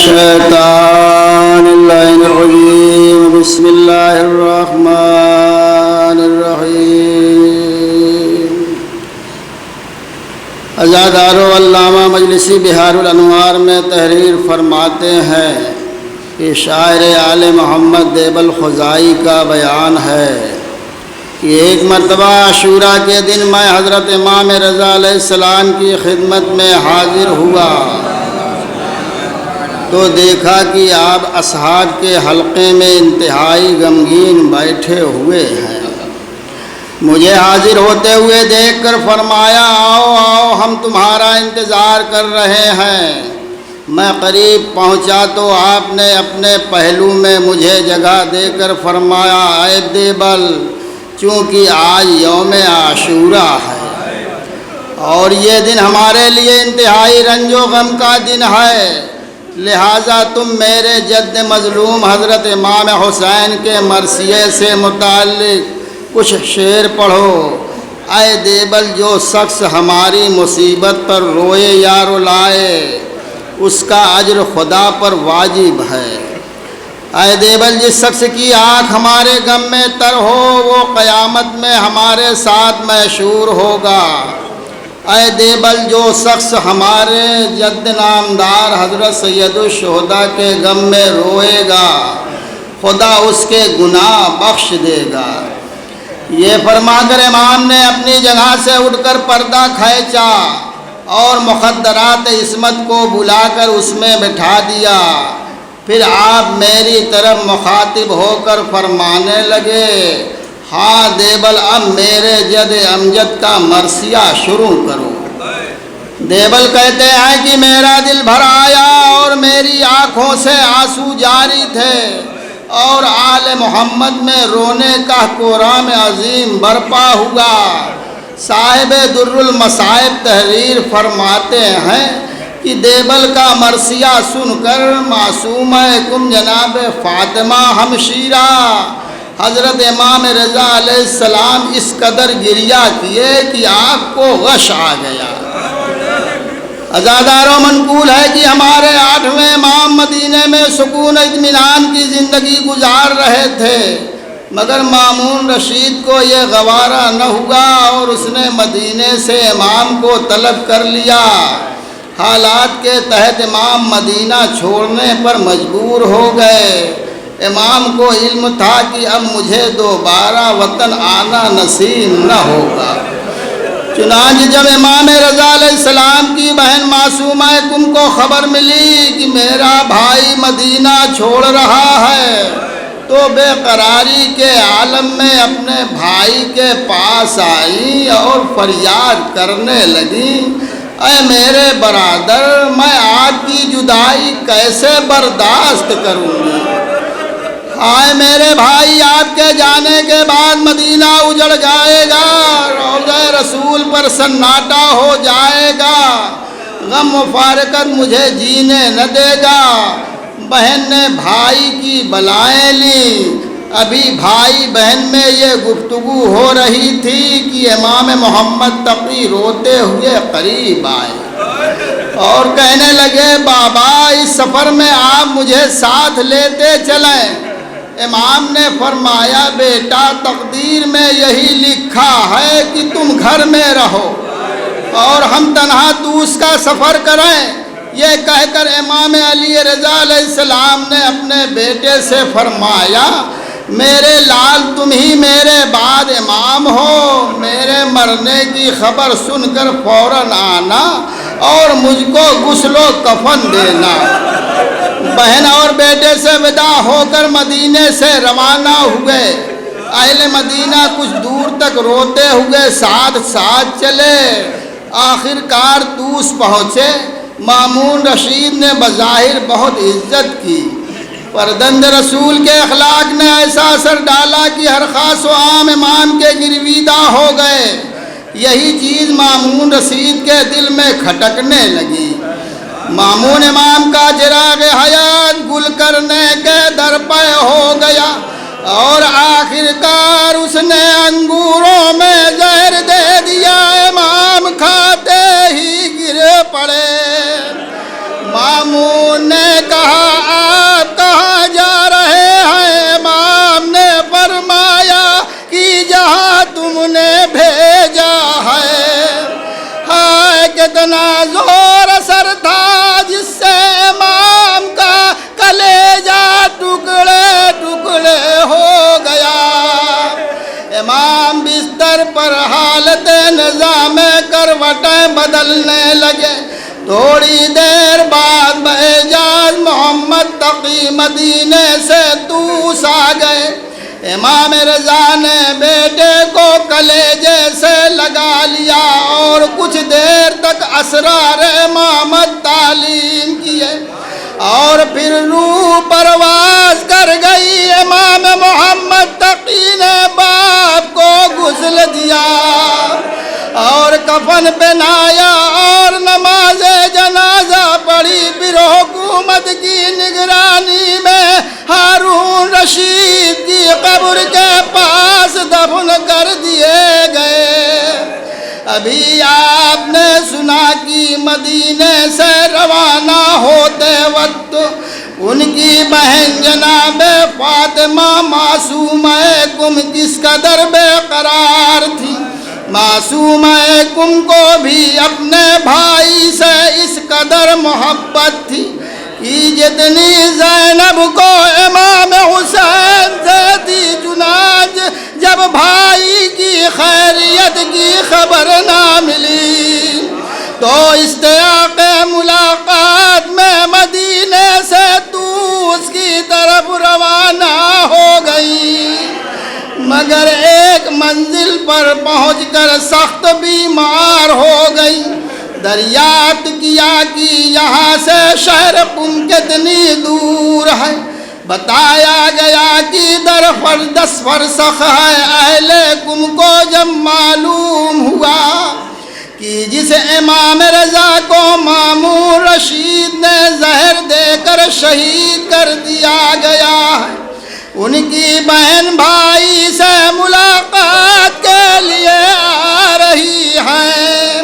الشيطان اللعين الرجيم بسم الله الرحمن الرحيم۔ ازادارو علامہ مجلسی بہار الانوار میں تحریر فرماتے ہیں کہ شاعر آل محمد دیبل خزائی کا بیان ہے کہ ایک مرتبہ عاشوراء کے دن میں حضرت امام رضا علیہ السلام کی خدمت میں حاضر ہوا تو دیکھا کہ آپ اصحاب کے حلقے میں انتہائی غمگین بیٹھے ہوئے ہیں۔ مجھے حاضر ہوتے ہوئے دیکھ کر فرمایا آؤ آؤ ہم تمہارا انتظار کر رہے ہیں۔ میں قریب پہنچا تو آپ نے اپنے پہلو میں مجھے جگہ دے کر فرمایا اے دیبل، چونکہ آج یوم عاشوراء ہے اور یہ دن ہمارے لیے انتہائی رنج و غم کا دن ہے، لہٰذا تم میرے جد مظلوم حضرت امام حسین کے مرثیے سے متعلق کچھ شعر پڑھو۔ اے دیبل، جو شخص ہماری مصیبت پر روئے یا رلائے اس کا اجر خدا پر واجب ہے۔ اے دیبل، جس شخص کی آنکھ ہمارے غم میں تر ہو وہ قیامت میں ہمارے ساتھ محشور ہوگا۔ اے دیبل، جو شخص ہمارے جد نامدار حضرت سید الشہداء کے غم میں روئے گا خدا اس کے گناہ بخش دے گا۔ یہ فرما کر امام نے اپنی جگہ سے اٹھ کر پردہ کھینچا اور مخدرات عصمت کو بلا کر اس میں بٹھا دیا۔ پھر آپ میری طرف مخاطب ہو کر فرمانے لگے ہاں دیبل، اب میرے جد امجد کا مرثیہ شروع کرو۔ دیبل کہتے ہیں کہ میرا دل بھر آیا اور میری آنکھوں سے آنسو جاری تھے اور آل محمد میں رونے کا کورام عظیم برپا ہوا۔ صاحب در المصائب تحریر فرماتے ہیں کہ دیبل کا مرثیہ سن کر معصومہ کم جناب فاطمہ ہمشیرہ حضرت امام رضا علیہ السلام اس قدر گریہ کیے کہ آپ کو غش آ گیا۔ عزاداروں منقول ہے کہ ہمارے 8ویں امام مدینے میں سکون اطمینان کی زندگی گزار رہے تھے، مگر مامون رشید کو یہ گوارا نہ ہوا اور اس نے مدینے سے امام کو طلب کر لیا۔ حالات کے تحت امام مدینہ چھوڑنے پر مجبور ہو گئے۔ امام کو علم تھا کہ اب مجھے دوبارہ وطن آنا نصیب نہ ہوگا، چنانچہ جب امام رضا علیہ السلام کی بہن معصومہ کم کو خبر ملی کہ میرا بھائی مدینہ چھوڑ رہا ہے تو بے قراری کے عالم میں اپنے بھائی کے پاس آئی اور فریاد کرنے لگی اے میرے برادر، میں آپ کی جدائی کیسے برداشت کروں گی؟ آئے میرے بھائی، آپ کے جانے کے بعد مدینہ اجڑ جائے گا، روضہ رسول پر سناٹا ہو جائے گا، غم و فارقت مجھے جینے نہ دے گا۔ بہن نے بھائی کی بلائیں لی۔ ابھی بھائی بہن میں یہ گفتگو ہو رہی تھی کہ امام محمد تقی روتے ہوئے قریب آئے اور کہنے لگے بابا، اس سفر میں آپ مجھے ساتھ لیتے چلیں۔ امام نے فرمایا بیٹا، تقدیر میں یہی لکھا ہے کہ تم گھر میں رہو اور ہم تنہا دوس کا سفر کریں۔ یہ کہہ کر امام علی رضا علیہ السلام نے اپنے بیٹے سے فرمایا میرے لال، تم ہی میرے بعد امام ہو، میرے مرنے کی خبر سن کر فوراً آنا اور مجھ کو غسل و کفن دینا۔ بہن اور بیٹے سے ودا ہو کر مدینے سے روانہ ہوئے۔ اہل مدینہ کچھ دور تک روتے ہوئے ساتھ ساتھ چلے۔ آخر کار طوس پہنچے۔ مامون رشید نے بظاہر بہت عزت کی۔ پردند رسول کے اخلاق نے ایسا اثر ڈالا کہ ہر خاص و عام امام کے گرویدہ ہو گئے۔ یہی چیز مامون رشید کے دل میں کھٹکنے لگی۔ مامون امام کا چراغ حیات گل کرنے کے در پہ ہو گیا اور آخر کار اس نے انگوروں میں زہر دے دیا۔ امام کھاتے ہی گر پڑے۔ مامون نے کہا اتنا زور اثر تھا جس سے امام کا کلیجہ ٹکڑے ٹکڑے ہو گیا۔ امام بستر پر حالت نظام کروٹیں بدلنے لگے۔ تھوڑی دیر بعد باعجاز محمد تقی مدینے سے توس آ گئے۔ امام رضا نے بیٹے کو کلیجے سے لگا لیا اور کچھ دیر تک اسرار امامت تعلیم کیے اور پھر روح پرواز کر گئی۔ امام محمد تقی نے باپ کو غسل دیا اور کفن پہنایا اور نماز جنازہ پڑھی۔ پھر حکومت کی نگرانی میں ہارون رشید کی قبر کے پاس دفن کر دیے گئے۔ ابھی آپ نے سنا کہ مدینے سے روانہ ہوتے وقت ان کی بہن جناب فاطمہ معصومہ کم کس قدر بے قرار تھی۔ معصومہ کم کو بھی اپنے بھائی سے اس قدر محبت تھی کہ جتنی زینب کو امام حسین سے تھی، چنانچہ جب بھائی کی خیریت کی خبر نہ ملی تو اشتیاق ملاقات میں مدینے سے طوس کی طرف روانہ ہو گئی، مگر ایک منزل پر پہنچ کر سخت بیمار ہو گئی۔ دریافت کیا کہ یہاں سے شہر قم کتنی دور ہے۔ بتایا گیا کہ در 10 فرسخ ہے۔ اہل قم کو جب معلوم ہوا کہ جس امام رضا کو مامون رشید نے زہر دے کر شہید کر دیا گیا ہے، ان کی بہن بھائی سے ملاقات کے لیے آ رہی ہیں،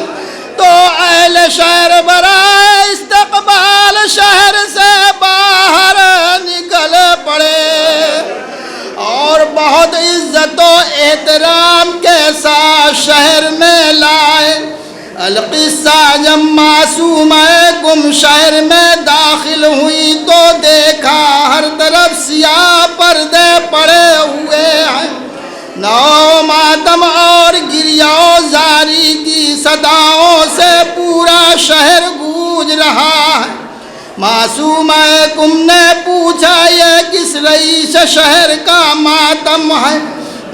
تو اہل شہر برائے استقبال شہر سے باہر نکل پڑے اور بہت عزت و احترام کے ساتھ شہر میں لائے۔ القصہ جب معصومہ کم شہر میں داخل ہوئی تو دیکھا ہر طرف سیاہ پردے پڑے ہوئے ہیں، نو ماتم اور گریہ و زاری کی صداؤں سے پورا شہر گونج رہا ہے۔ معصومہ کم نے پوچھا یہ کس رئیس شہر کا ماتم ہے؟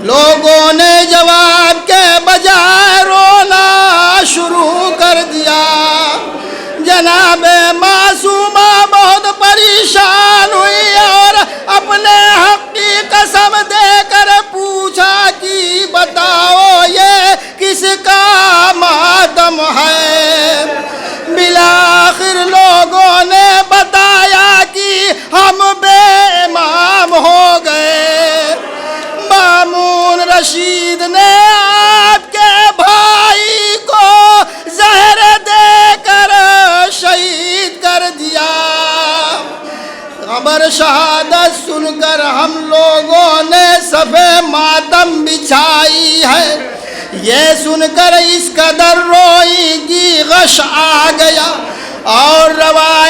لوگوں نے جواب کے بجائے رونا شروع کر دیا۔ جناب معصومہ بہت پریشان ہوئی اور اپنے حق کی قسم دے کر پوچھا کہ بتاؤ یہ کس کا ماتم ہے؟ بالآخر لوگوں نے بتایا کہ ہم بے امام ہو گئے۔ مامون رشید نے آپ کے بھائی کو زہر دے کر شہید کر دیا۔ خبر شہادت سن کر ہم لوگوں نے صفِ ماتم بچھائی ہے۔ یہ سن کر اس قدر روئی کی غش آ گیا اور روا